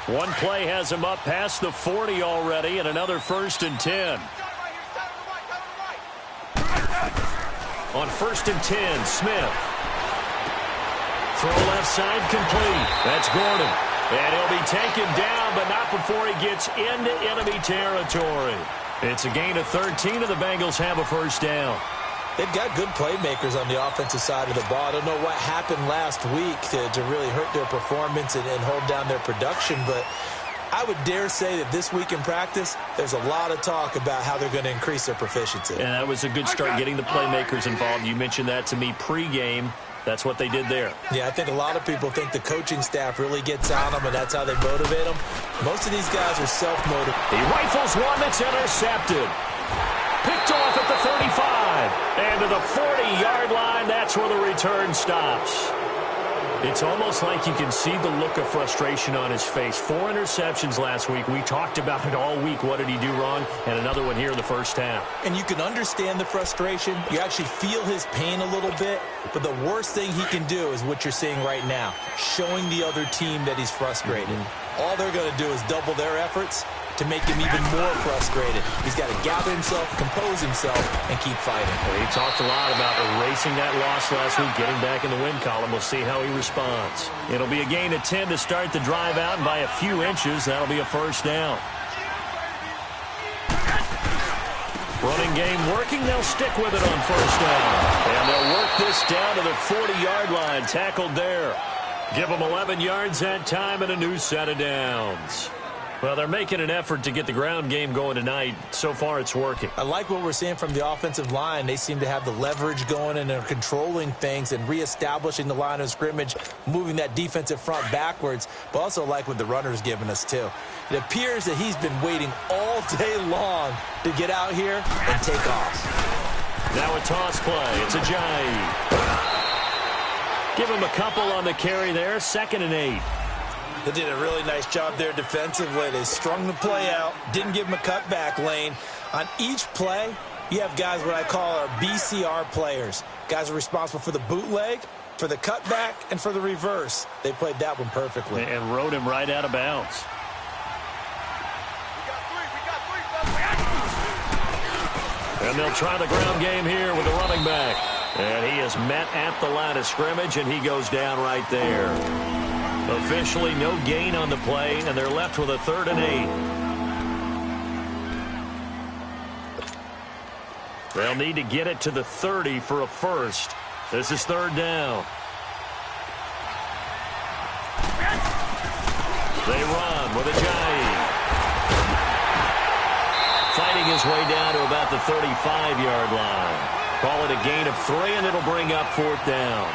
One play has him up past the 40 already, and another 1st and 10. On 1st and 10, Smith. Throw left side complete. That's Gordon. And he'll be taken down, but not before he gets into enemy territory. It's a gain of 13, and the Bengals have a 1st down. They've got good playmakers on the offensive side of the ball. I don't know what happened last week to really hurt their performance and hold down their production, but I would dare say that this week in practice, there's a lot of talk about how they're going to increase their proficiency. And that was a good start, getting the playmakers involved. You mentioned that to me pregame. That's what they did there. Yeah, I think a lot of people think the coaching staff really gets on them, and that's how they motivate them. Most of these guys are self-motivated. He rifles one that's intercepted. Picked off at the 35. And to the 40-yard line, that's where the return stops. It's almost like you can see the look of frustration on his face. 4 interceptions last week. We talked about it all week. What did he do wrong? And another one here in the 1st half. And you can understand the frustration. You actually feel his pain a little bit. But the worst thing he can do is what you're seeing right now, showing the other team that he's frustrated. All they're going to do is double their efforts to make him even more frustrated. He's got to gather himself, compose himself, and keep fighting. Well, he talked a lot about erasing that loss last week, getting back in the win column. We'll see how he responds. It'll be a gain of 10 to start the drive out, and by a few inches, that'll be a 1st down. Running game working. They'll stick with it on 1st down. And they'll work this down to the 40-yard line. Tackled there. Give them 11 yards that time and a new set of downs. Well, they're making an effort to get the ground game going tonight. So far, it's working. I like what we're seeing from the offensive line. They seem to have the leverage going, and they're controlling things and reestablishing the line of scrimmage, moving that defensive front backwards, but also like what the runner's giving us, too. It appears that he's been waiting all day long to get out here and take off. Now a toss play. It's Ajayi. Give him a couple on the carry there. 2nd and 8. They did a really nice job there defensively. They strung the play out, didn't give him a cutback lane. On each play, you have guys what I call our BCR players. Guys are responsible for the bootleg, for the cutback, and for the reverse. They played that one perfectly. And rode him right out of bounds. And they'll try the ground game here with the running back. And he is met at the line of scrimmage, and he goes down right there. Officially no gain on the play, and they're left with a 3rd and 8. They'll need to get it to the 30 for a 1st. This is 3rd down. They run with Ajayi. Fighting his way down to about the 35-yard line. Call it a gain of 3, and it'll bring up 4th down.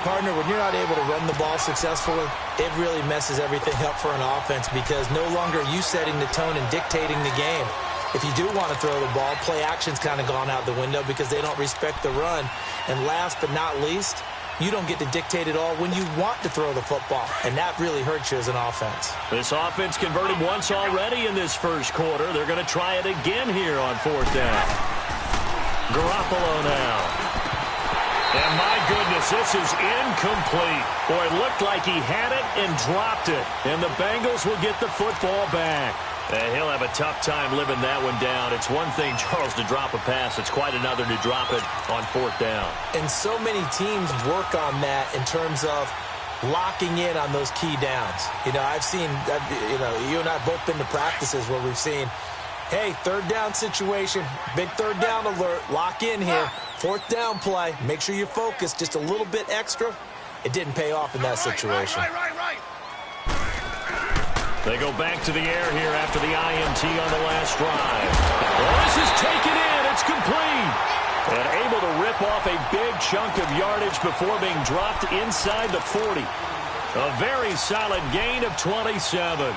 Partner, when you're not able to run the ball successfully, it really messes everything up for an offense because no longer are you setting the tone and dictating the game. If you do want to throw the ball, play action's kind of gone out the window because they don't respect the run. And last but not least, you don't get to dictate it all when you want to throw the football, and that really hurts you as an offense. This offense converted once already in this 1st quarter. They're going to try it again here on 4th down. Garoppolo now. And my goodness, this is incomplete. Boy, it looked like he had it and dropped it. And the Bengals will get the football back. And he'll have a tough time living that one down. It's one thing, Charles, to drop a pass. It's quite another to drop it on 4th down. And so many teams work on that in terms of locking in on those key downs. You know, you and I have both been to practices where we've seen, hey, 3rd down situation, big 3rd down alert, lock in here. 4th down play, make sure you're focused just a little bit extra. It didn't pay off in that situation. They go back to the air here after the INT on the last drive. Well, this is taken in. It's complete. And able to rip off a big chunk of yardage before being dropped inside the 40. A very solid gain of 27.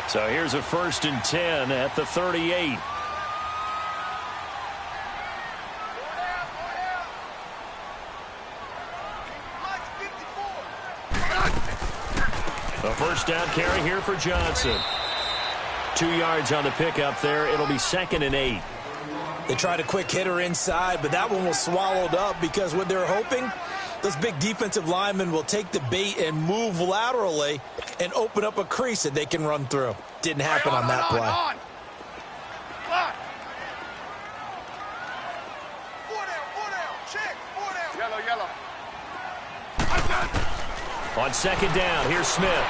So here's a 1st and 10 at the 38. A 1st down carry here for Johnson. 2 yards on the pickup there. It'll be 2nd and 8. They tried a quick hitter inside, but that one was swallowed up because what they're hoping, those big defensive linemen will take the bait and move laterally and open up a crease that they can run through. Didn't happen on that play. Yellow. On second down, here's Smith.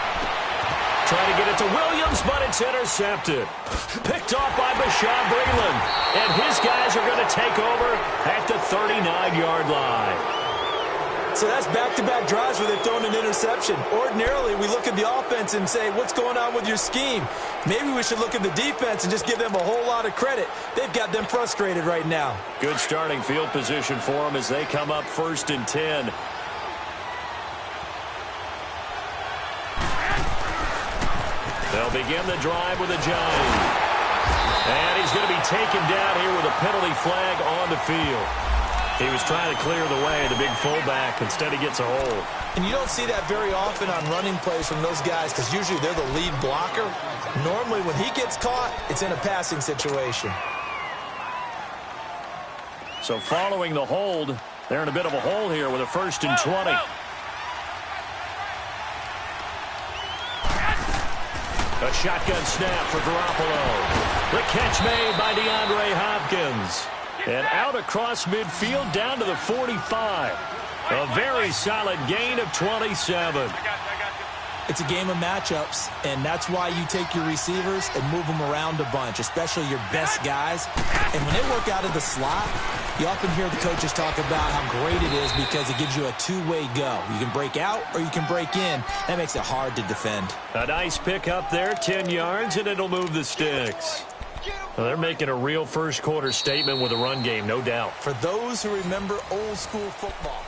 Trying to get it to Williams, but it's intercepted. Picked off by Bashaud Breeland. And his guys are going to take over at the 39-yard line. So that's back-to-back drives where they've thrown an interception. Ordinarily, we look at the offense and say, what's going on with your scheme? Maybe we should look at the defense and just give them a whole lot of credit. They've got them frustrated right now. Good starting field position for them as they come up 1st and 10. They'll begin the drive with a Giant. And he's going to be taken down here with a penalty flag on the field. He was trying to clear the way, the big fullback. Instead, he gets a hold. And you don't see that very often on running plays from those guys because usually they're the lead blocker. Normally, when he gets caught, it's in a passing situation. So following the hold, they're in a bit of a hole here with a 1st and 20. A shotgun snap for Garoppolo. The catch made by DeAndre Hopkins. And out across midfield down to the 45. A very solid gain of 27. It's a game of matchups, and that's why you take your receivers and move them around a bunch, especially your best guys. And when they work out of the slot, you often hear the coaches talk about how great it is because it gives you a two-way go. You can break out or you can break in. That makes it hard to defend. A nice pick up there, 10 yards, and it'll move the sticks. Well, they're making a real first-quarter statement with a run game, no doubt. For those who remember old-school football.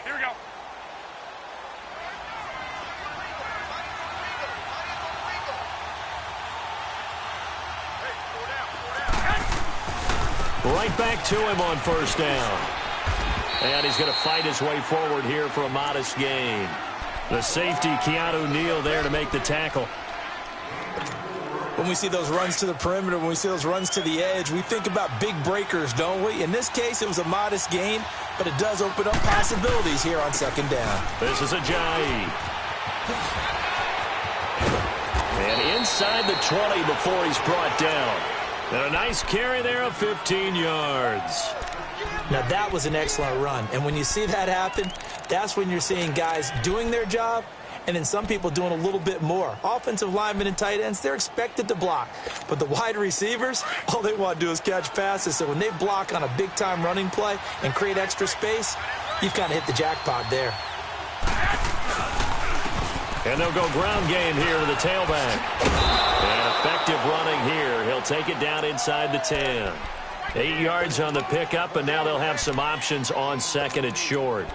Here we go. Right back to him on 1st down. And he's going to fight his way forward here for a modest gain. The safety, Keanu Neal, there to make the tackle. When we see those runs to the perimeter, when we see those runs to the edge, we think about big breakers, don't we? In this case, it was a modest gain, but it does open up possibilities here on 2nd down. This is Ajayi. And inside the 20 before he's brought down. And a nice carry there of 15 yards. Now, that was an excellent run. And when you see that happen, that's when you're seeing guys doing their job and then some people doing a little bit more. Offensive linemen and tight ends, they're expected to block. But the wide receivers, all they want to do is catch passes. So when they block on a big-time running play and create extra space, you've kind of hit the jackpot there. And they'll go ground game here to the tailback. And effective running here. He'll take it down inside the 10. 8 yards on the pickup, and now they'll have some options on 2nd and short.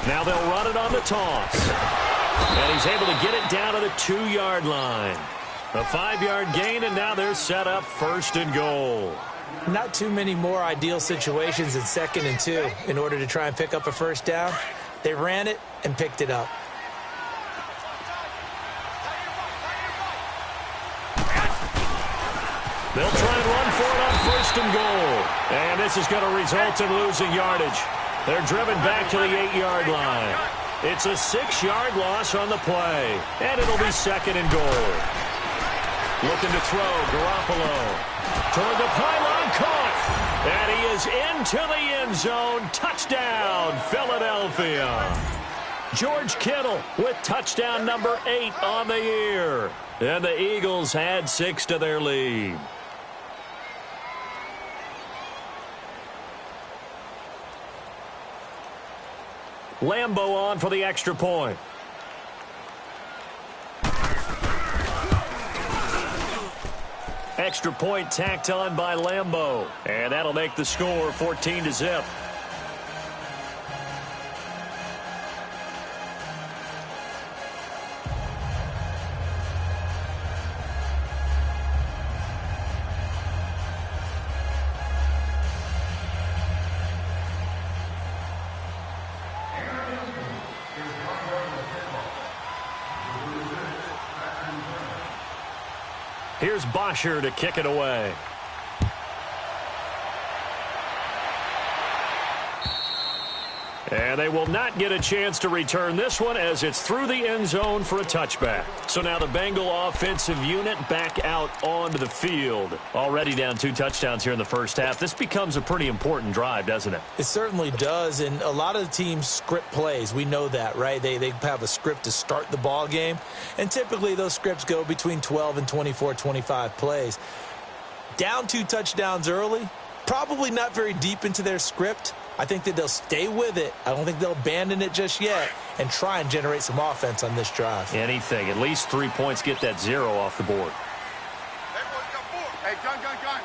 Now they'll run it on the toss. And he's able to get it down to the 2-yard line. A 5-yard gain, and now they're set up 1st and goal. Not too many more ideal situations in 2nd and 2 in order to try and pick up a 1st down. They ran it and picked it up. They'll try and run for it on 1st and goal. And this is going to result in losing yardage. They're driven back to the 8-yard line. It's a 6-yard loss on the play. And it'll be 2nd and goal. Looking to throw, Garoppolo. Toward the pylon, caught. And he is into the end zone. Touchdown, Philadelphia. George Kittle with touchdown number 8 on the year. And the Eagles add 6 to their lead. Lambo on for the extra point. Extra point tacked on by Lambo. And that'll make the score 14-0. Here's Bosher to kick it away. And they will not get a chance to return this one as it's through the end zone for a touchback. So now the Bengal offensive unit back out onto the field. Already down 2 touchdowns here in the first half. This becomes a pretty important drive, doesn't it? It certainly does, and a lot of the teams script plays. We know that, right? They have a script to start the ball game, and typically those scripts go between 12 and 24, 25 plays. Down 2 touchdowns early, probably not very deep into their script. I think that they'll stay with it. I don't think they'll abandon it just yet and try and generate some offense on this drive. Anything. At least 3 points, get that 0 off the board. Hey, gun. Hey, gun.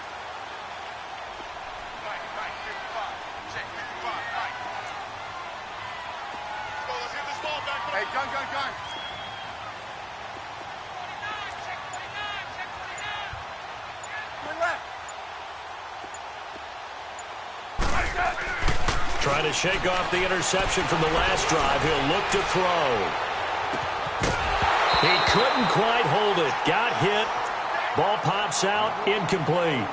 Trying to shake off the interception from the last drive. He'll look to throw. He couldn't quite hold it. Got hit. Ball pops out. Incomplete.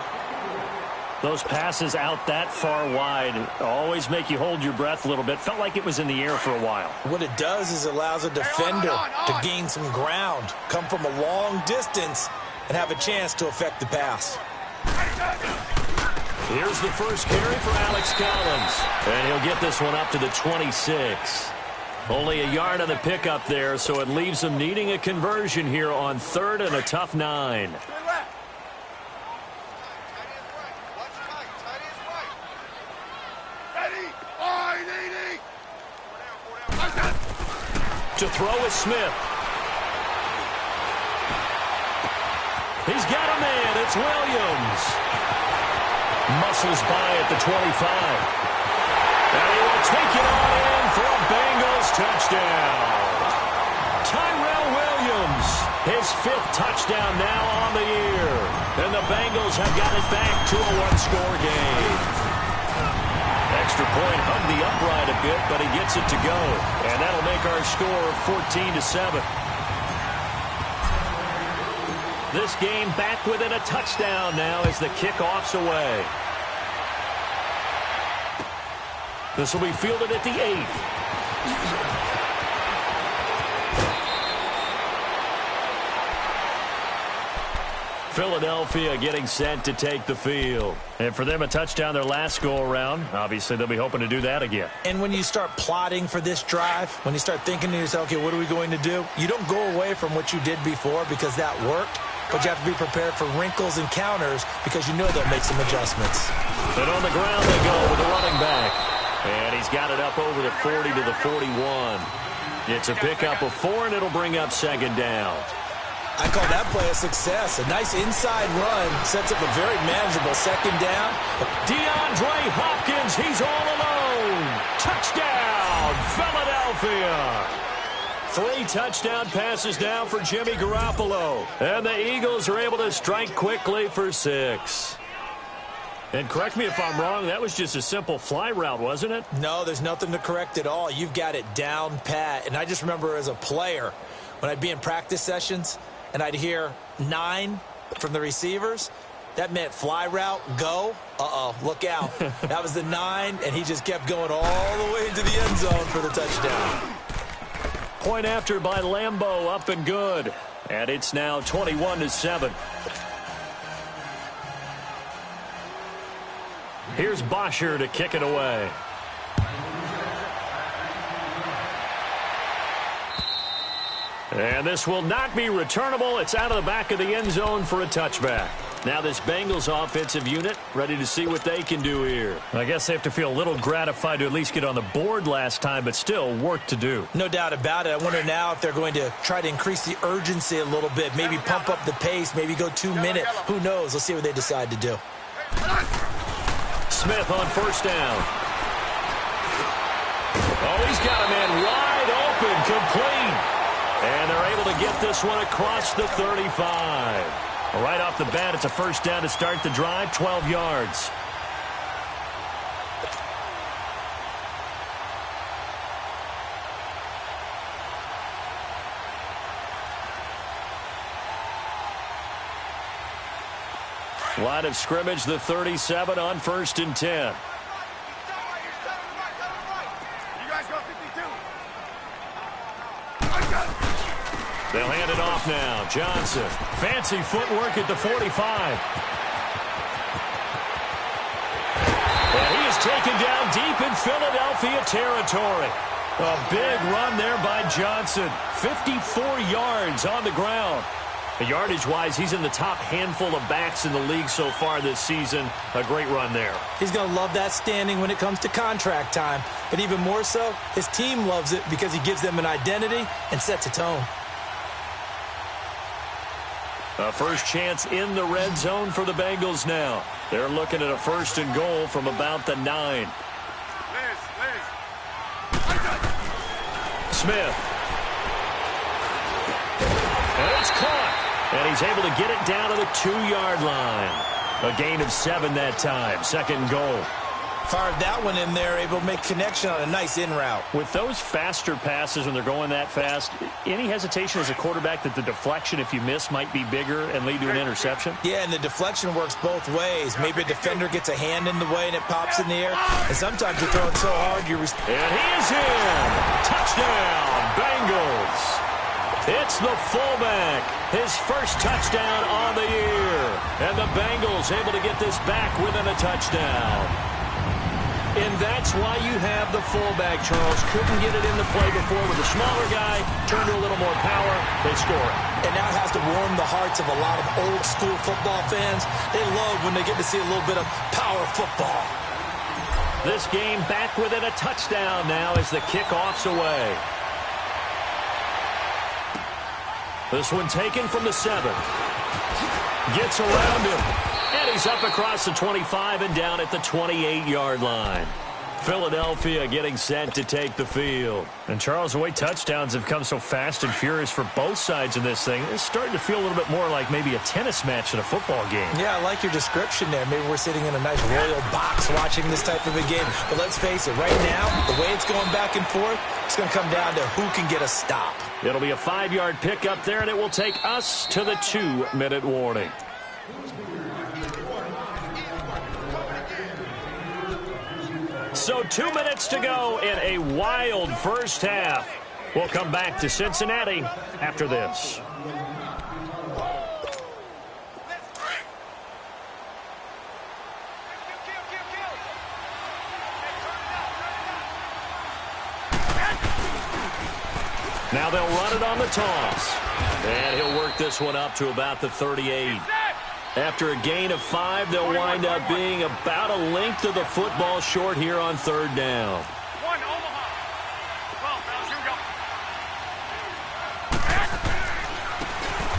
Those passes out that far wide always make you hold your breath a little bit. Felt like it was in the air for a while. What it does is it allows a defender to gain some ground, come from a long distance, and have a chance to affect the pass. Here's the first carry for Alex Collins. And he'll get this one up to the 26. Only a yard on the pickup there, so it leaves him needing a conversion here on 3rd and a tough 9. To throw is Smith. He's got a man. It's Williams. Muscles by at the 25. And he will take it on in for a Bengals touchdown. Tyrell Williams, his 5th touchdown now on the year. And the Bengals have got it back to a 1-score game. Extra point hugged the upright a bit, but he gets it to go. And that'll make our score 14-7. This game back within a touchdown now as the kickoff's away. This will be fielded at the 8. Philadelphia getting set to take the field. And for them, a touchdown their last go-around. Obviously, they'll be hoping to do that again. And when you start plotting for this drive, when you start thinking to yourself, okay, what are we going to do? You don't go away from what you did before because that worked. But you have to be prepared for wrinkles and counters because you know they'll make some adjustments. And on the ground they go with the running back. And he's got it up over the 40 to the 41. It's a pickup of 4, and it'll bring up 2nd down. I call that play a success. A nice inside run sets up a very manageable 2nd down. DeAndre Hopkins, he's all alone. Touchdown, Philadelphia. 3 touchdown passes now for Jimmy Garoppolo. And the Eagles are able to strike quickly for 6. And correct me if I'm wrong, that was just a simple fly route, wasn't it? No, there's nothing to correct at all. You've got it down pat. And I just remember as a player, when I'd be in practice sessions and I'd hear 9 from the receivers, that meant fly route, go. Uh-oh, look out. That was the 9, and he just kept going all the way into the end zone for the touchdown. Point after by Lambeau, up and good. And it's now 21-7. Here's Bosher to kick it away. And this will not be returnable. It's out of the back of the end zone for a touchback. Now this Bengals offensive unit ready to see what they can do here. I guess they have to feel a little gratified to at least get on the board last time, but still work to do. No doubt about it. I wonder now if they're going to try to increase the urgency a little bit, maybe pump up the pace, maybe go 2 minute. Who knows? Let's see what they decide to do. Smith on 1st down. Oh, he's got a man wide open, complete. And they're able to get this one across the 35. Right off the bat, it's a 1st down to start the drive, 12 yards. Line of scrimmage, the 37 on 1st and 10. You guys go 52. They'll hand it off now. Johnson. Fancy footwork at the 45. And he is taken down deep in Philadelphia territory. A big run there by Johnson. 54 yards on the ground. Yardage-wise, he's in the top handful of backs in the league so far this season. A great run there. He's going to love that standing when it comes to contract time. But even more so, his team loves it because he gives them an identity and sets a tone. A first chance in the red zone for the Bengals now. They're looking at a 1st and goal from about the 9. Smith. And it's caught. And he's able to get it down to the 2-yard line. A gain of 7 that time. 2nd and goal. Fired that one in there, able to make connection on a nice in route. With those faster passes when they're going that fast, any hesitation as a quarterback that the deflection, if you miss, might be bigger and lead to an interception? Yeah, and the deflection works both ways. Maybe a defender gets a hand in the way and it pops in the air. And sometimes you throw it so hard you... And he is in! Touchdown, Bengals! It's the fullback. His first touchdown on the year. And the Bengals able to get this back within a touchdown. And that's why you have the fullback, Charles. Couldn't get it into play before with a smaller guy. Turned to a little more power. They score it. And that has to warm the hearts of a lot of old-school football fans. They love when they get to see a little bit of power football. This game back within a touchdown now as the kickoff's away. This one taken from the 7. Gets around him. And he's up across the 25 and down at the 28-yard line. Philadelphia getting set to take the field. And, Charles, the way touchdowns have come so fast and furious for both sides of this thing, it's starting to feel a little bit more like maybe a tennis match than a football game. Yeah, I like your description there. Maybe we're sitting in a nice royal box watching this type of a game. But let's face it, right now, the way it's going back and forth, it's going to come down to who can get a stop. It'll be a 5-yard pickup there, and it will take us to the 2-minute warning. So 2 minutes to go in a wild first half. We'll come back to Cincinnati after this. Now they'll run it on the toss. And he'll work this one up to about the 38. After a gain of 5, they'll wind up being about a length of the football short here on 3rd down.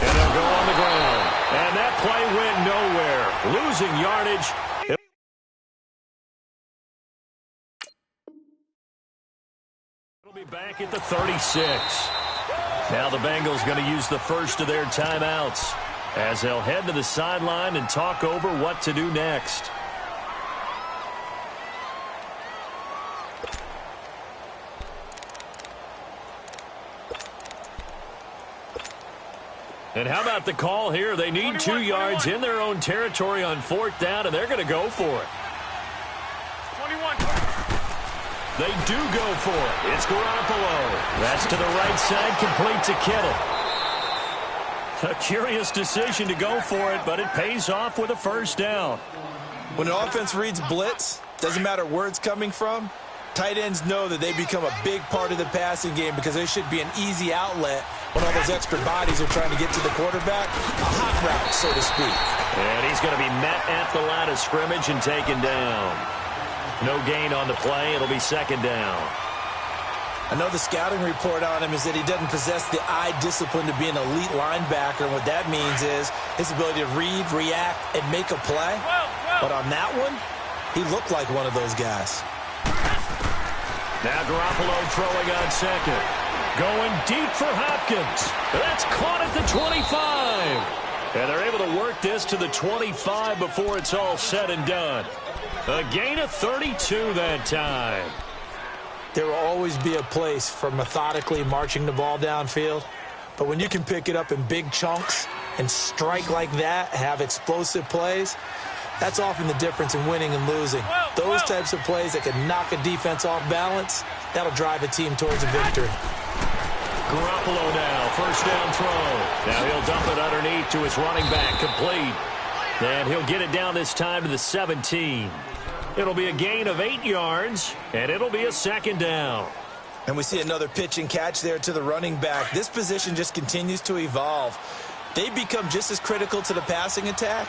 And they'll go on the ground. And that play went nowhere. Losing yardage. It'll be back at the 36. Now the Bengals going to use the first of their timeouts, as they'll head to the sideline and talk over what to do next. And how about the call here? They need 2 yards in their own territory on 4th down, and they're going to go for it. 21. They do go for it. It's Garoppolo. That's to the right side, complete to Kittle. A curious decision to go for it, but it pays off with a 1st down. When an offense reads blitz, doesn't matter where it's coming from, tight ends know that they become a big part of the passing game because they should be an easy outlet when all those extra bodies are trying to get to the quarterback. A hot route, so to speak. And he's going to be met at the line of scrimmage and taken down. No gain on the play. It'll be 2nd down. I know the scouting report on him is that he doesn't possess the eye discipline to be an elite linebacker. And what that means is his ability to read, react, and make a play. But on that one, he looked like one of those guys. Now Garoppolo throwing on 2nd. Going deep for Hopkins. That's caught at the 25. And they're able to work this to the 25 before it's all said and done. A gain of 32 that time. There will always be a place for methodically marching the ball downfield. But when you can pick it up in big chunks and strike like that, have explosive plays, that's often the difference in winning and losing. Those types of plays that can knock a defense off balance, that'll drive a team towards a victory. Garoppolo now, first down throw. Now he'll dump it underneath to his running back, complete. And he'll get it down this time to the 17. It'll be a gain of 8 yards, and it'll be a second down. And we see another pitch and catch there to the running back. This position just continues to evolve. They become just as critical to the passing attack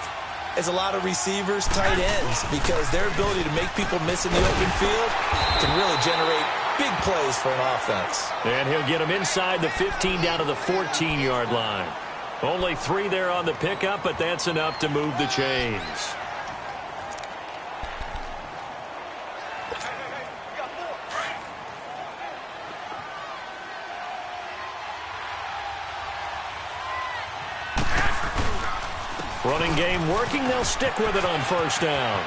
as a lot of receivers, tight ends, because their ability to make people miss in the open field can really generate big plays for an offense. And he'll get them inside the 15 down to the 14-yard line. Only 3 there on the pickup, but that's enough to move the chains. Running game working. They'll stick with it on first down.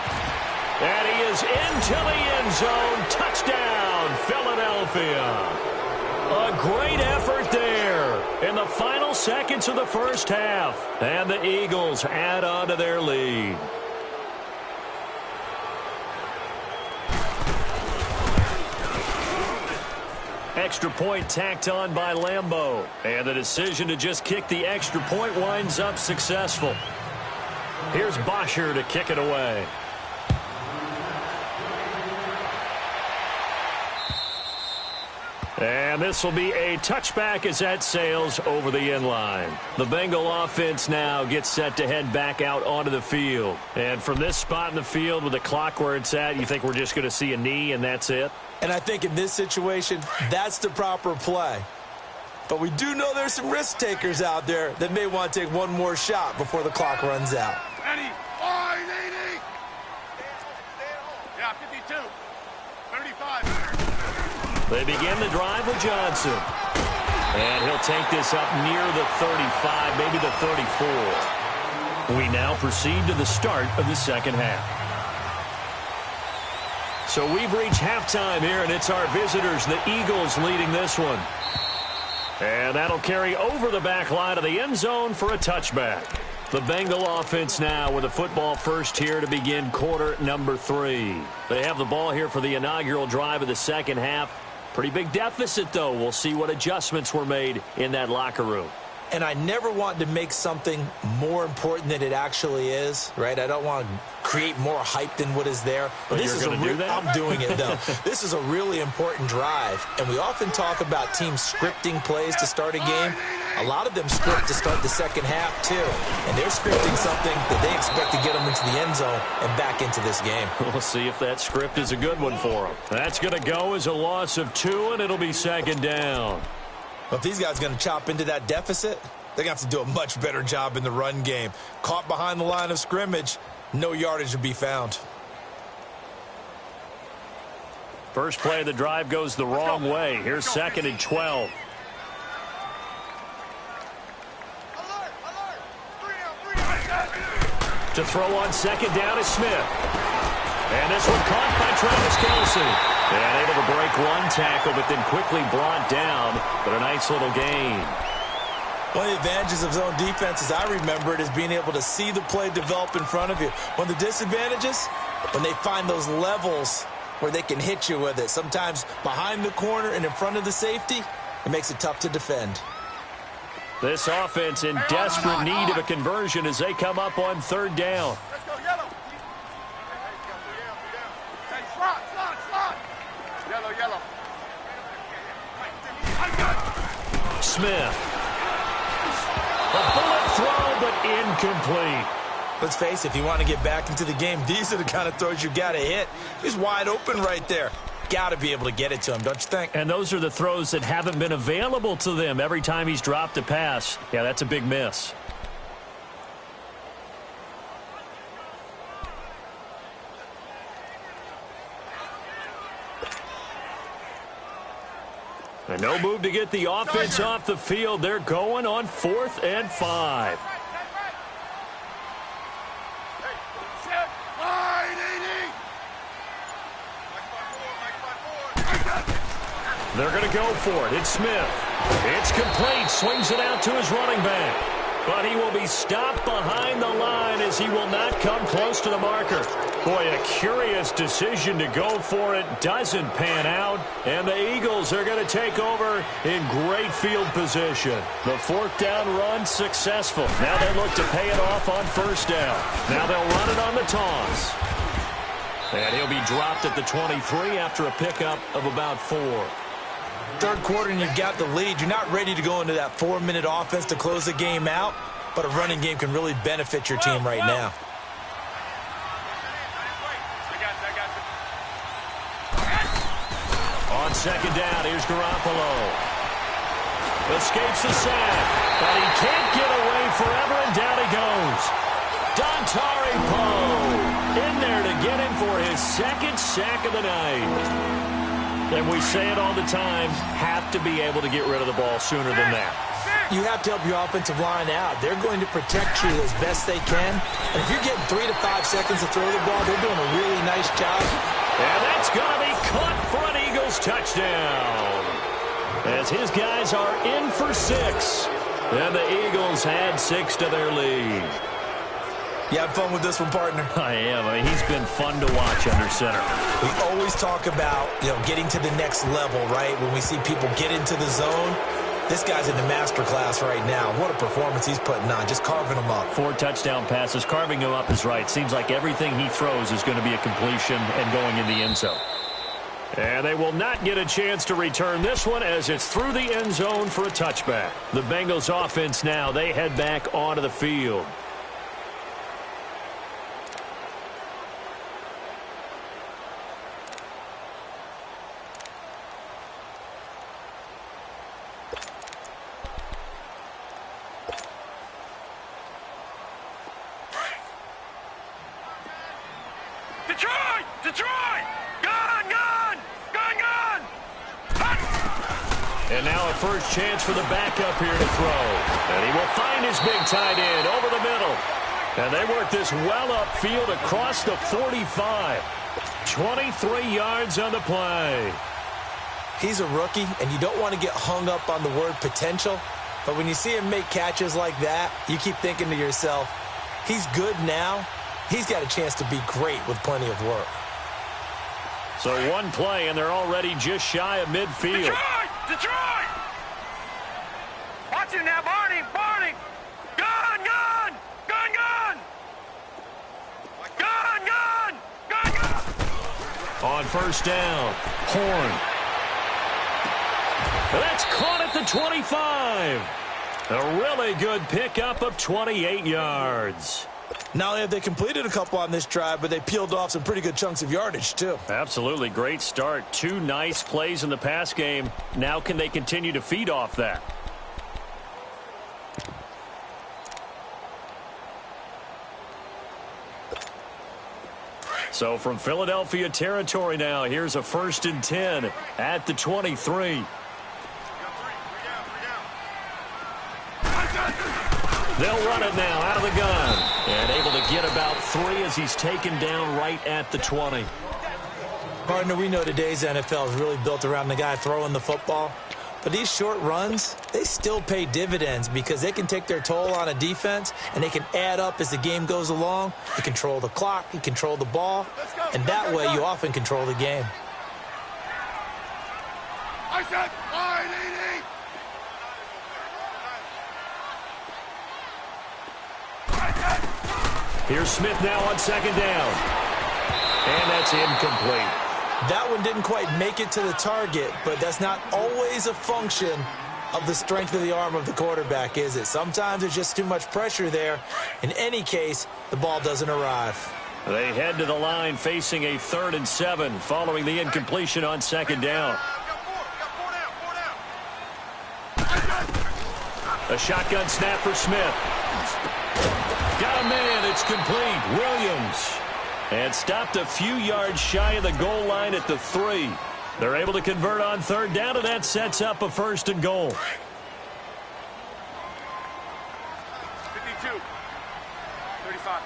And he is into the end zone. Touchdown, Philadelphia. A great effort there in the final seconds of the first half. And the Eagles add on to their lead. Extra point tacked on by Lambeau. And the decision to just kick the extra point winds up successful. Here's Bosher to kick it away. And this will be a touchback as that sails over the end line. The Bengal offense now gets set to head back out onto the field. And from this spot in the field with the clock where it's at, you think we're just going to see a knee and that's it? And I think in this situation, that's the proper play. But we do know there's some risk takers out there that may want to take one more shot before the clock runs out. Ready? 580. Yeah, 52. 35. They begin the drive with Johnson. And he'll take this up near the 35, maybe the 34. We now proceed to the start of the second half. So we've reached halftime here, and it's our visitors, the Eagles, leading this one. And that'll carry over the back line of the end zone for a touchback. The Bengal offense now with a football first here to begin quarter number 3. They have the ball here for the inaugural drive of the second half. Pretty big deficit, though. We'll see what adjustments were made in that locker room. And I never want to make something more important than it actually is, right? I don't want to create more hype than what is there. But this you're going to do that? I'm doing it, though. This is a really important drive. And we often talk about teams scripting plays to start a game. A lot of them script to start the second half, too. And they're scripting something that they expect to get them into the end zone and back into this game. We'll see if that script is a good one for them. That's going to go as a loss of 2, and it'll be second down. Well, if these guys are going to chop into that deficit, they're going to have to do a much better job in the run game. Caught behind the line of scrimmage, no yardage to be found. First play of the drive goes the wrong way. Here's second and 12. To throw on second down is Smith. And this one caught by Travis Kelce. And able to break one tackle, but then quickly brought down. But a nice little gain. One of the advantages of zone defense, as I remember it, is being able to see the play develop in front of you. One of the disadvantages, when they find those levels where they can hit you with it. Sometimes behind the corner and in front of the safety, it makes it tough to defend. This offense in desperate need of a conversion as they come up on third down. Let's go, yellow. Hey, slot. Yellow. Smith. A bullet throw, but incomplete. Let's face it, if you want to get back into the game, these are the kind of throws you got to hit. He's wide open right there. Got to be able to get it to him, don't you think? And those are the throws that haven't been available to them every time he's dropped a pass. Yeah, that's a big miss. And no move to get the offense off the field. They're going on 4th and 5. They're going to go for it. It's Smith. It's complete. Swings it out to his running back. But he will be stopped behind the line as he will not come close to the marker. Boy, a curious decision to go for it. Doesn't pan out. And the Eagles are going to take over in great field position. The fourth down run successful. Now they look to pay it off on first down. Now they'll run it on the toss. And he'll be dropped at the 23 after a pickup of about 4. Third quarter and you've got the lead. You're not ready to go into that 4-minute offense to close the game out, but a running game can really benefit your team right now. On second down, here's Garoppolo. Escapes the sack, but he can't get away forever, and down he goes. Dontari Poe in there to get him for his second sack of the night. And we say it all the time, have to be able to get rid of the ball sooner than that. You have to help your offensive line out. They're going to protect you as best they can. And if you're getting 3 to 5 seconds to throw the ball, they're doing a really nice job. And that's going to be caught for an Eagles touchdown. As his guys are in for 6. And the Eagles add 6 to their lead. You have fun with this one, partner? I am. I mean, he's been fun to watch under center. We always talk about, getting to the next level, right? When we see people get into the zone, this guy's in the master class right now. What a performance he's putting on, just carving them up. 4 touchdown passes. Carving him up is right. Seems like everything he throws is going to be a completion and going in the end zone. And they will not get a chance to return this one as it's through the end zone for a touchback. The Bengals offense now, they head back onto the field. And now a first chance for the backup here to throw. And he will find his big tight end over the middle. And they work this well upfield across the 45. 23 yards on the play. He's a rookie, and you don't want to get hung up on the word potential. But when you see him make catches like that, you keep thinking to yourself, he's good now. He's got a chance to be great with plenty of work. So one play, and they're already just shy of midfield. Detroit! Watch it now, Barney! Barney! Gun! Gun! Gun! Gun! Gun! Gun! Gun! Gun! On first down, Horn. That's caught at the 25. A really good pickup of 28 yards. Not only have they completed a couple on this drive, but they peeled off some pretty good chunks of yardage, too. Absolutely. Great start. 2 nice plays in the pass game. Now can they continue to feed off that? So from Philadelphia territory now, here's a 1st and 10 at the 23. They'll run it now out of the gun. And able to get about 3 as he's taken down right at the 20. Partner, we know today's NFL is really built around the guy throwing the football. But these short runs, they still pay dividends because they can take their toll on a defense and they can add up as the game goes along. You control the clock, you control the ball, and that way you often control the game. I said, I Here's Smith now on second down. And that's incomplete. That one didn't quite make it to the target, but that's not always a function of the strength of the arm of the quarterback, is it? Sometimes there's just too much pressure there. In any case, the ball doesn't arrive. They head to the line facing a 3rd and 7 following the incompletion on second down. A shotgun snap for Smith. Got a man. It's complete. Williams. And stopped a few yards shy of the goal line at the 3. They're able to convert on 3rd down, and that sets up a 1st and goal. 52. 35.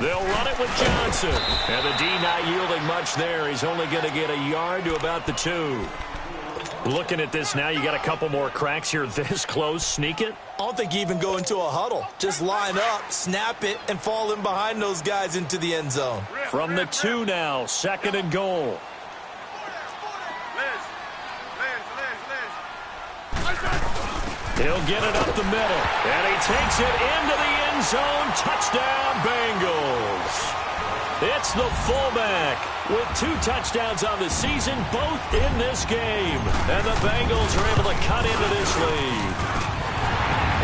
They'll run it with Johnson. And the D not yielding much there. He's only going to get a yard to about the 2. Looking at this now, you got a couple more cracks here this close. Sneak it? I don't think you even go into a huddle. Just line up, snap it, and fall in behind those guys into the end zone. From the 2 now, 2nd and goal. He'll get it up the middle, and he takes it into the end zone. Touchdown, Bengals. It's the fullback with 2 touchdowns on the season, both in this game. And the Bengals are able to cut into this lead.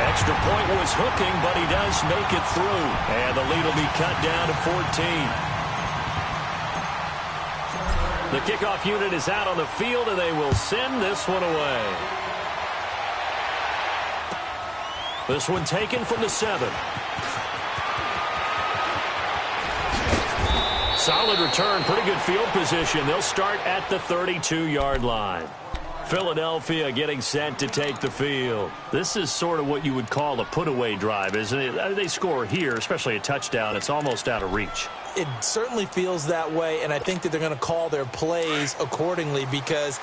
Extra point was hooking, but he does make it through. And the lead will be cut down to 14. The kickoff unit is out on the field, and they will send this one away. This one taken from the 7. Solid return, pretty good field position. They'll start at the 32-yard line. Philadelphia getting set to take the field. This is sort of what you would call a put-away drive, isn't it? They score here, especially a touchdown. It's almost out of reach. It certainly feels that way, and I think that they're going to call their plays accordingly because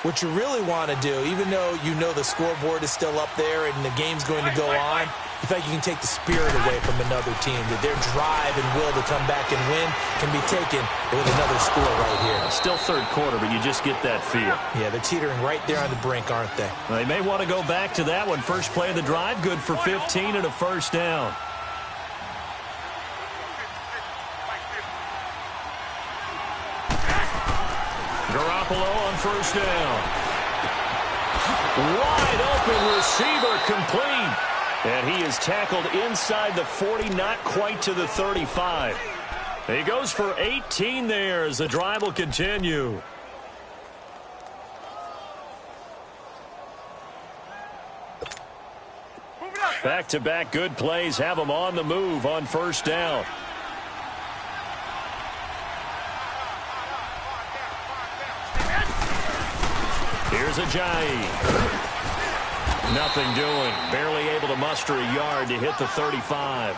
what you really want to do, even though you know the scoreboard is still up there and the game's going to go on, you think you can take the spirit away from another team, that their drive and will to come back and win can be taken with another score right here. Still third quarter, but you just get that feel. Yeah, they're teetering right there on the brink, aren't they? They may want to go back to that one. First play of the drive, good for 15 and a first down. Garoppolo on first down. Wide open receiver complete. And he is tackled inside the 40, not quite to the 35. He goes for 18 there as the drive will continue. Back-to-back good plays have them on the move on first down. Here's Ajayi. Nothing doing. Barely able to muster a yard to hit the 35.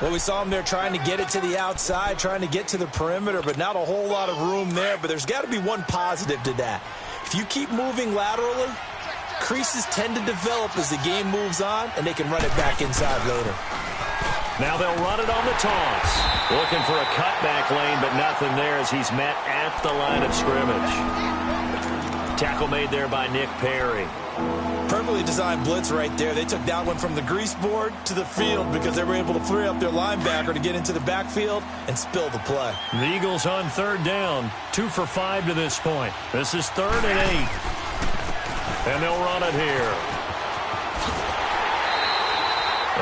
Well, we saw him there trying to get it to the outside, trying to get to the perimeter, but not a whole lot of room there. But there's got to be one positive to that. If you keep moving laterally, creases tend to develop as the game moves on, and they can run it back inside later. Now they'll run it on the toss. Looking for a cutback lane, but nothing there as he's met at the line of scrimmage. Tackle made there by Nick Perry. Perfectly designed blitz right there. They took that one from the grease board to the field because they were able to free up their linebacker to get into the backfield and spill the play. The Eagles on third down. 2 for 5 to this point. This is 3rd and 8. And they'll run it here.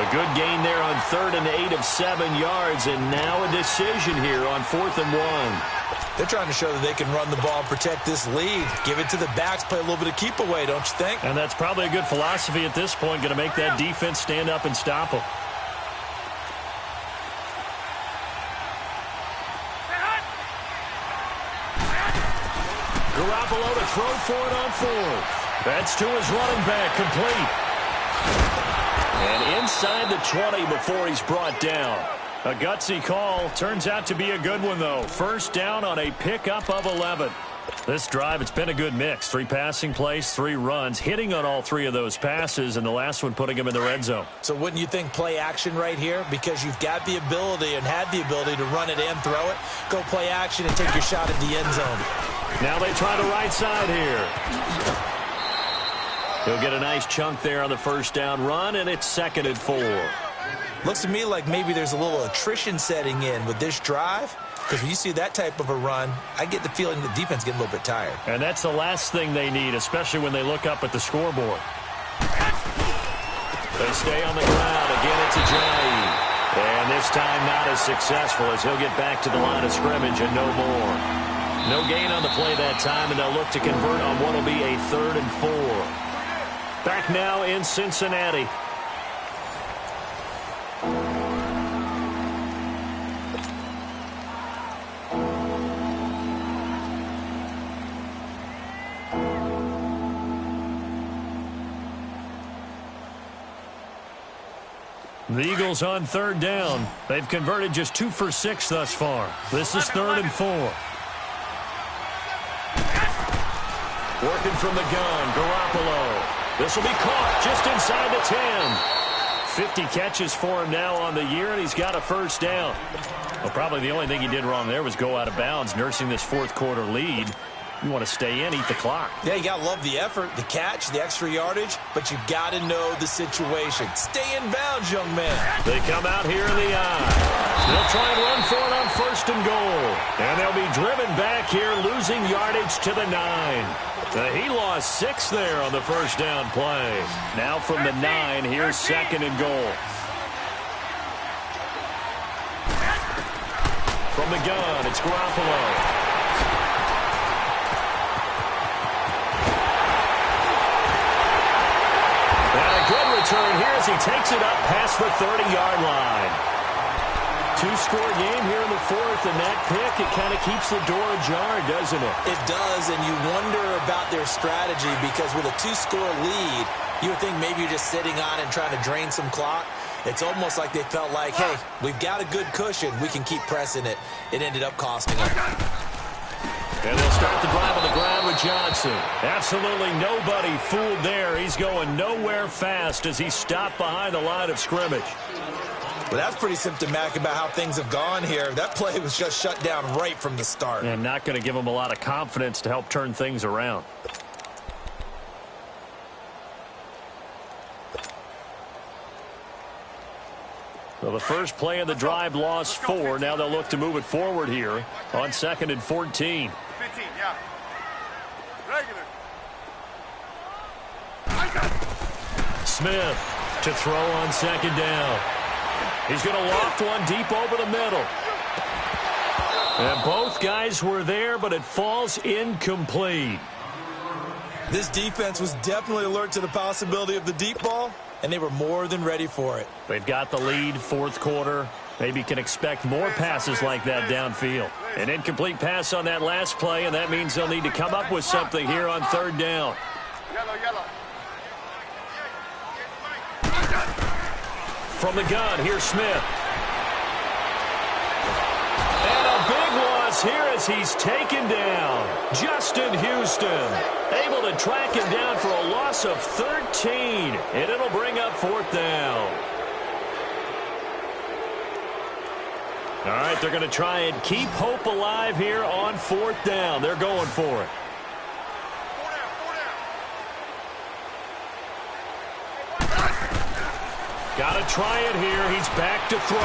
A good gain there on 3rd and 8 of 7 yards. And now a decision here on 4th and 1. They're trying to show that they can run the ball and protect this lead. Give it to the backs, play a little bit of keep away, don't you think? And that's probably a good philosophy at this point, going to make that defense stand up and stop them. Garoppolo to throw for it on 4th. That's to his running back, complete. And inside the 20 before he's brought down. A gutsy call. Turns out to be a good one, though. First down on a pickup of 11. This drive, it's been a good mix. 3 passing plays, 3 runs, hitting on all 3 of those passes, and the last one putting him in the red zone. So wouldn't you think play action right here? Because you've got the ability and had the ability to run it and throw it. Go play action and take your shot at the end zone. Now they try the right side here. He'll get a nice chunk there on the first down run, and it's 2nd and 4. Looks to me like maybe there's a little attrition setting in with this drive. Because when you see that type of a run, I get the feeling the defense getting a little bit tired. And that's the last thing they need, especially when they look up at the scoreboard. They stay on the ground. Again, it's Ajayi. And this time not as successful as he'll get back to the line of scrimmage and no more. No gain on the play that time, and they'll look to convert on what will be a 3rd and 4. Back now in Cincinnati. The Eagles on 3rd down. They've converted just 2 for 6 thus far. This is 3rd and 4. Working from the gun, Garoppolo. This will be caught just inside the 10. 50 catches for him now on the year, and he's got a first down. Well, probably the only thing he did wrong there was go out of bounds, nursing this fourth quarter lead. You want to stay in, eat the clock. Yeah, you got to love the effort, the catch, the extra yardage, but you got to know the situation. Stay in bounds, young man. They come out here in the eye. They'll try and run for it on first and goal. And they'll be driven back here, losing yardage to the 9. He lost 6 there on the first down play. Now from the 9, here's second and goal. From the gun, it's Garoppolo. Good return here as he takes it up past the 30-yard line. 2-score game here in the fourth, and that pick, it kind of keeps the door ajar, doesn't it? It does, and you wonder about their strategy because with a 2-score lead, you would think maybe you're just sitting on and trying to drain some clock. It's almost like they felt like, hey, we've got a good cushion. We can keep pressing it. It ended up costing them. And they'll start the drive on the ground with Johnson. Absolutely nobody fooled there. He's going nowhere fast as he stopped behind the line of scrimmage. Well, that's pretty symptomatic about how things have gone here. That play was just shut down right from the start. And not going to give him a lot of confidence to help turn things around. Well, the first play of the drive lost 4. Now they'll look to move it forward here on 2nd and 14. 15, yeah. Regular. Smith to throw on 2nd down. He's going to loft one deep over the middle. And both guys were there, but it falls incomplete. This defense was definitely alert to the possibility of the deep ball, and they were more than ready for it. They've got the lead, fourth quarter. Maybe can expect more passes like that downfield. An incomplete pass on that last play, and that means they'll need to come up with something here on 3rd down. Yellow. From the gun, here's Smith. And a big loss here as he's taken down. Justin Houston able to track him down for a loss of 13, and it'll bring up 4th down. All right, they're going to try and keep hope alive here on 4th down. They're going for it. Got to try it here. He's back to throw.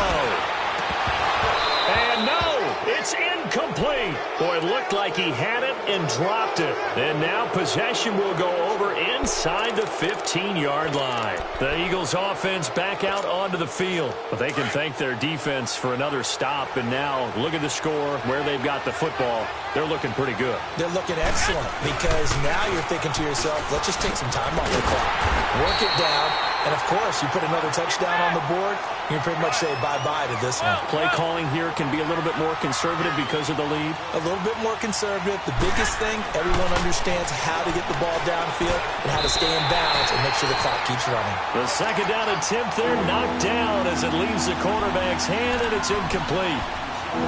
And no, it's incomplete. Boy, it looked like he had it and dropped it. And now possession will go over inside the 15-yard line. The Eagles offense back out onto the field. But they can thank their defense for another stop. And now look at the score, where they've got the football. They're looking pretty good. They're looking excellent because now you're thinking to yourself, let's just take some time off the clock. Work it down. And, of course, you put another touchdown on the board, you can pretty much say bye-bye to this one. Play calling here can be a little bit more conservative because of the lead. A little bit more conservative. The biggest thing, everyone understands how to get the ball downfield and how to stay in bounds and make sure the clock keeps running. The 2nd down attempt there knocked down as it leaves the quarterback's hand, and it's incomplete.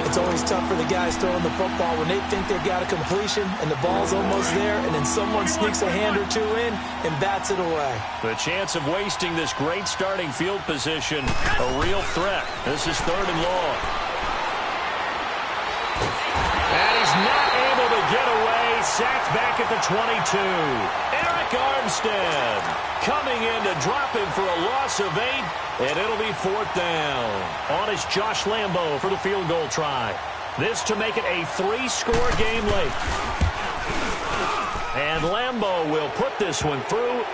It's always tough for the guys throwing the football when they think they've got a completion and the ball's almost there, and then someone sneaks a hand or two in and bats it away. The chance of wasting this great starting field position, a real threat. This is 3rd and long. And he's not able to get away. Sacked back at the 22. Eric Armstead coming in to drop him for a loss of 8. And it'll be 4th down. On is Josh Lambo for the field goal try. This to make it a 3-score game late. And Lambo will put this one through.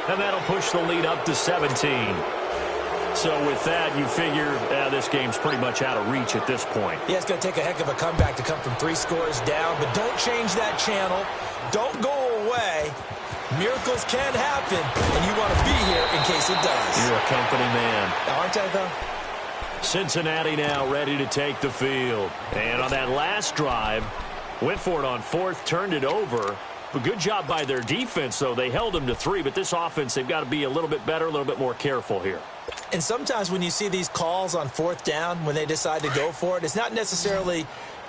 And that'll push the lead up to 17. So with that, you figure this game's pretty much out of reach at this point. Yeah, it's going to take a heck of a comeback to come from 3 scores down. But don't change that channel. Don't go away. Miracles can happen, and you want to be here in case it does. You're a company man. Aren't I, though? Cincinnati now ready to take the field. And on that last drive, went for it on 4th, turned it over. A good job by their defense, though. They held them to 3, but this offense, they've got to be a little bit better, a little bit more careful here. And sometimes when you see these calls on 4th down, when they decide to go for it, it's not necessarily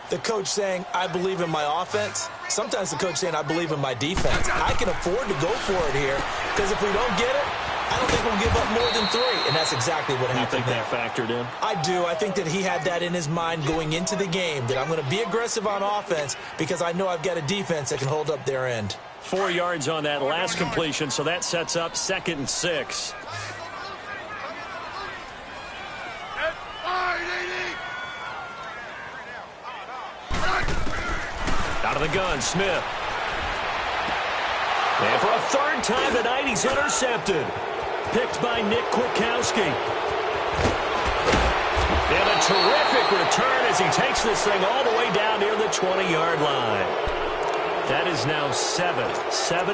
The coach saying, I believe in my offense. Sometimes the coach saying, I believe in my defense. I can afford to go for it here because if we don't get it, I don't think we'll give up more than 3. And that's exactly what happened there. You think that factored in? I do. I think that he had that in his mind going into the game, that I'm going to be aggressive on offense because I know I've got a defense that can hold up their end. 4 yards on that last completion, so that sets up 2nd and 6. Out of the gun, Smith. And for a 3rd time tonight, he's intercepted. Picked by Nick Kwiatkowski. And a terrific return as he takes this thing all the way down near the 20-yard line. That is now 7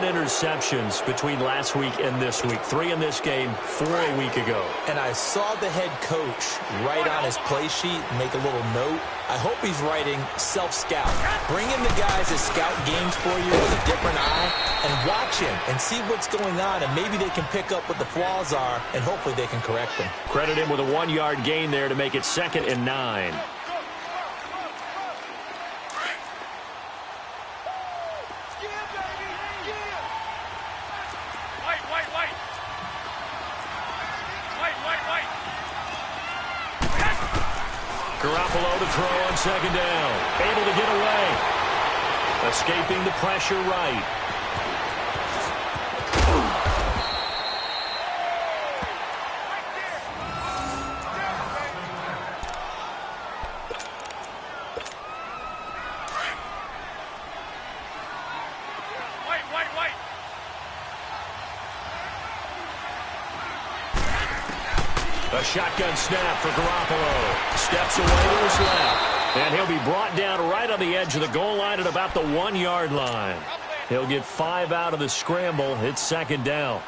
interceptions between last week and this week. 3 in this game, 4 a week ago. And I saw the head coach write on his play sheet, make a little note. I hope he's writing self-scout. Bring in the guys that scout games for you with a different eye and watch him and see what's going on, and maybe they can pick up what the flaws are, and hopefully they can correct them. Credit him with a 1-yard gain there to make it 2nd and 9. Garoppolo to throw on 2nd down. Able to get away. Escaping the pressure right. A shotgun snap for Garoppolo. Steps away to his left. And he'll be brought down right on the edge of the goal line at about the 1-yard line. He'll get 5 out of the scramble. It's 2nd down.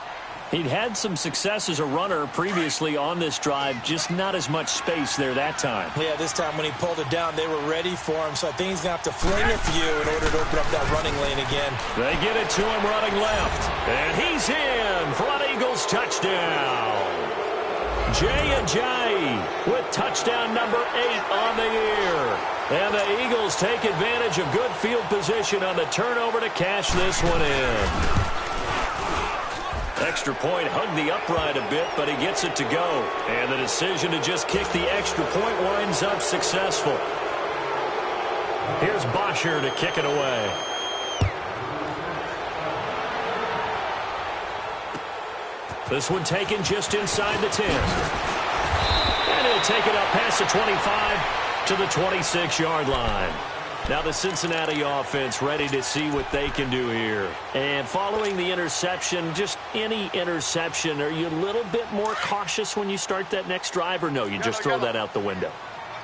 He'd had some success as a runner previously on this drive, just not as much space there that time. Yeah, this time when he pulled it down, they were ready for him, so I think he's going to have to fling a few in order to open up that running lane again. They get it to him running left. And he's in for an Eagles touchdown. Jay with touchdown number 8 on the year. And the Eagles take advantage of good field position on the turnover to cash this one in. Extra point hugged the upright a bit, but he gets it to go. And the decision to just kick the extra point winds up successful. Here's Bosher to kick it away. This one taken just inside the 10. And he'll take it up past the 25 to the 26-yard line. Now the Cincinnati offense ready to see what they can do here. And following the interception, just any interception, are you a little bit more cautious when you start that next drive, or no, you just throw that out the window?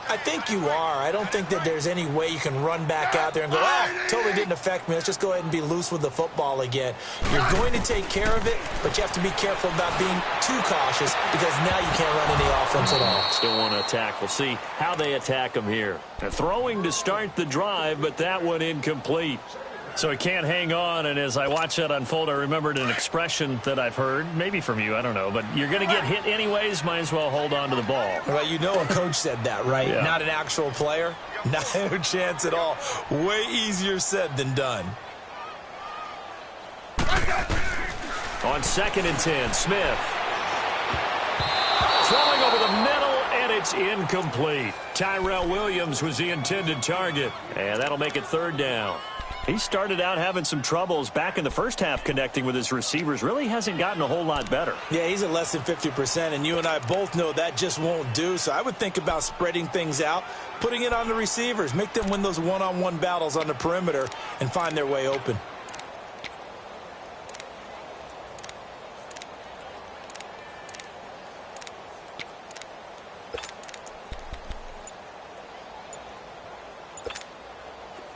I think you are. I don't think that there's any way you can run back out there and go, totally didn't affect me. Let's just go ahead and be loose with the football again. You're going to take care of it, but you have to be careful about being too cautious because now you can't run any offense at all. Still want to attack. We'll see how they attack them here. They're throwing to start the drive, but that one incomplete. So he can't hang on, and as I watch that unfold, I remembered an expression that I've heard, maybe from you, I don't know, but you're going to get hit anyways, might as well hold on to the ball. Well, you know a coach said that, right? Yeah. Not an actual player. No chance at all. Way easier said than done. On 2nd and 10, Smith. Throwing over the middle, and it's incomplete. Tyrell Williams was the intended target, and that'll make it 3rd down. He started out having some troubles back in the first half connecting with his receivers. Really hasn't gotten a whole lot better. Yeah, he's at less than 50%, and you and I both know that just won't do. So I would think about spreading things out, putting it on the receivers, make them win those one-on-one battles on the perimeter and find their way open.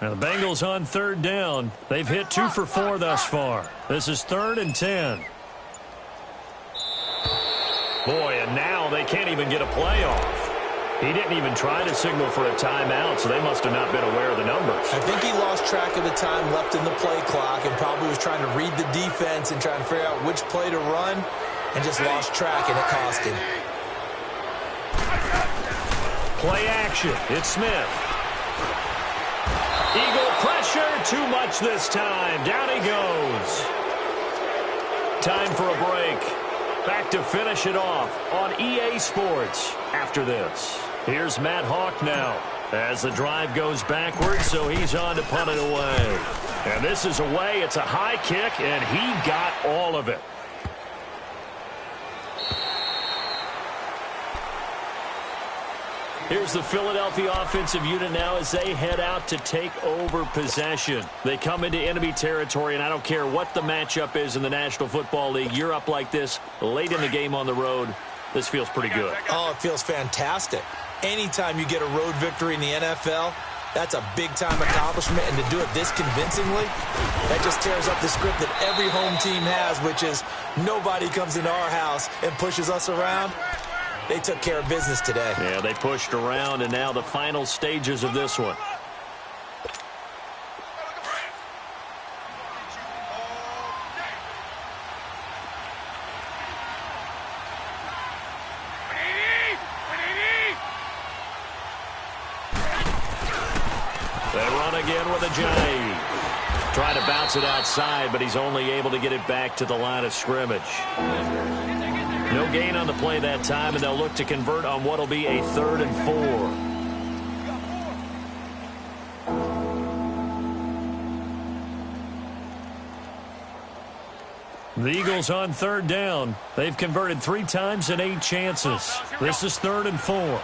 Now the Bengals on 3rd down. They've hit 2 for 4 thus far. This is 3rd and 10. Boy, and now they can't even get a play off. He didn't even try to signal for a timeout, so they must have not been aware of the numbers. I think he lost track of the time left in the play clock and probably was trying to read the defense and trying to figure out which play to run and just lost track, and it cost him. Play action. It's Smith. Eagle pressure, too much this time. Down he goes. Time for a break. Back to finish it off on EA Sports after this. Here's Matt Hawk now as the drive goes backwards, so he's on to punt it away. And this is away. It's a high kick, and he got all of it. Here's the Philadelphia offensive unit now as they head out to take over possession. They come into enemy territory, and I don't care what the matchup is in the National Football League. You're up like this late in the game on the road. This feels pretty good. Oh, it feels fantastic. Anytime you get a road victory in the NFL, that's a big-time accomplishment, and to do it this convincingly, that just tears up the script that every home team has, which is nobody comes into our house and pushes us around. They took care of business today. Yeah, they pushed around, and now the final stages of this one. They run again with a J. Trying to bounce it outside, but he's only able to get it back to the line of scrimmage. No gain on the play that time, and they'll look to convert on what will be a 3rd and 4. The Eagles on 3rd down. They've converted 3 times in 8 chances. This is 3rd and 4.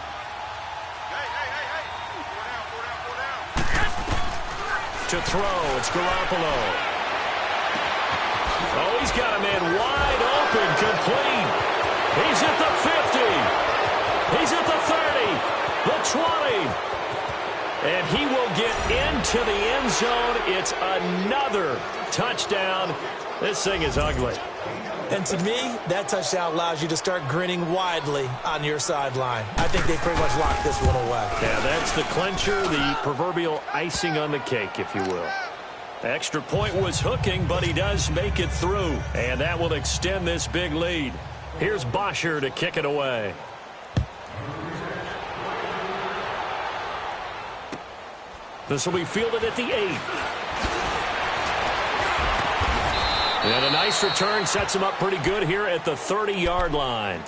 To throw, it's Garoppolo. Oh, he's got a man wide open, complete. He's at the 50. He's at the 30, the 20. And he will get into the end zone. It's another touchdown. This thing is ugly. And to me, that touchdown allows you to start grinning widely on your sideline. I think they pretty much locked this one away. Yeah, that's the clincher, the proverbial icing on the cake, if you will. Extra point was hooking, but he does make it through. And that will extend this big lead. Here's Bosher to kick it away. This will be fielded at the 8. And a nice return sets him up pretty good here at the 30-yard line.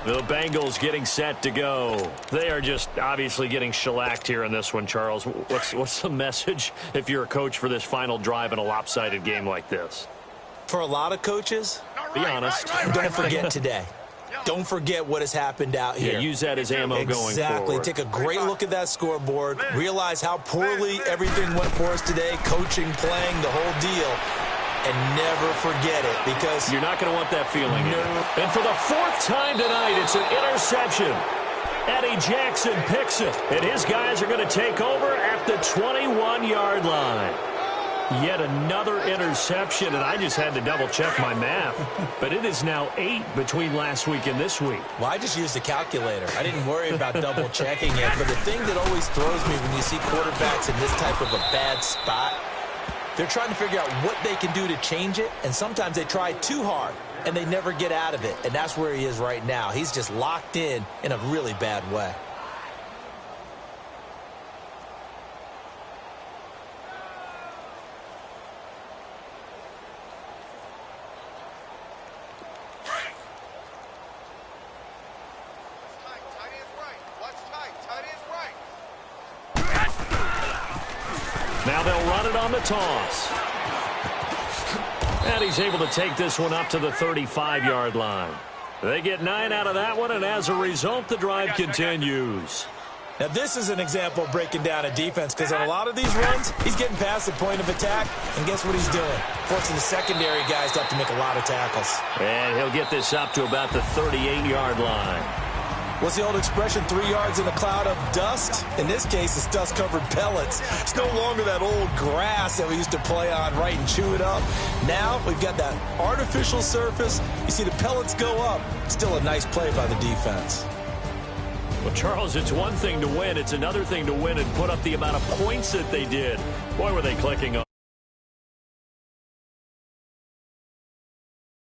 The Bengals getting set to go. They are just obviously getting shellacked here in this one, Charles. What's the message if you're a coach for this final drive in a lopsided game like this? For a lot of coaches, be honest. Don't forget today. Don't forget what has happened out here. Yeah, use that as ammo going forward. Exactly. Take a great look at that scoreboard. Realize how poorly everything went for us today. Coaching, playing, the whole deal. And never forget it, because you're not going to want that feeling. And for the 4th time tonight, it's an interception. Eddie Jackson picks it, and his guys are going to take over at the 21-yard line. Yet another interception, and I just had to double-check my math. But it is now 8 between last week and this week. Well, I just used the calculator. I didn't worry about double-checking it. But the thing that always throws me when you see quarterbacks in this type of a bad spot, they're trying to figure out what they can do to change it, and sometimes they try too hard, and they never get out of it. And that's where he is right now. He's just locked in a really bad way. Now they'll run it on the toss. And he's able to take this one up to the 35-yard line. They get 9 out of that one, and as a result, the drive continues. Now, this is an example of breaking down a defense, because on a lot of these runs, he's getting past the point of attack, and guess what he's doing? Forcing the secondary guys to have to make a lot of tackles. And he'll get this up to about the 38-yard line. What's the old expression, 3 yards in a cloud of dust? In this case, it's dust-covered pellets. It's no longer that old grass that we used to play on, right, and chew it up. Now we've got that artificial surface. You see the pellets go up. Still a nice play by the defense. Well, Charles, it's one thing to win. It's another thing to win and put up the amount of points that they did. Boy, were they clicking on.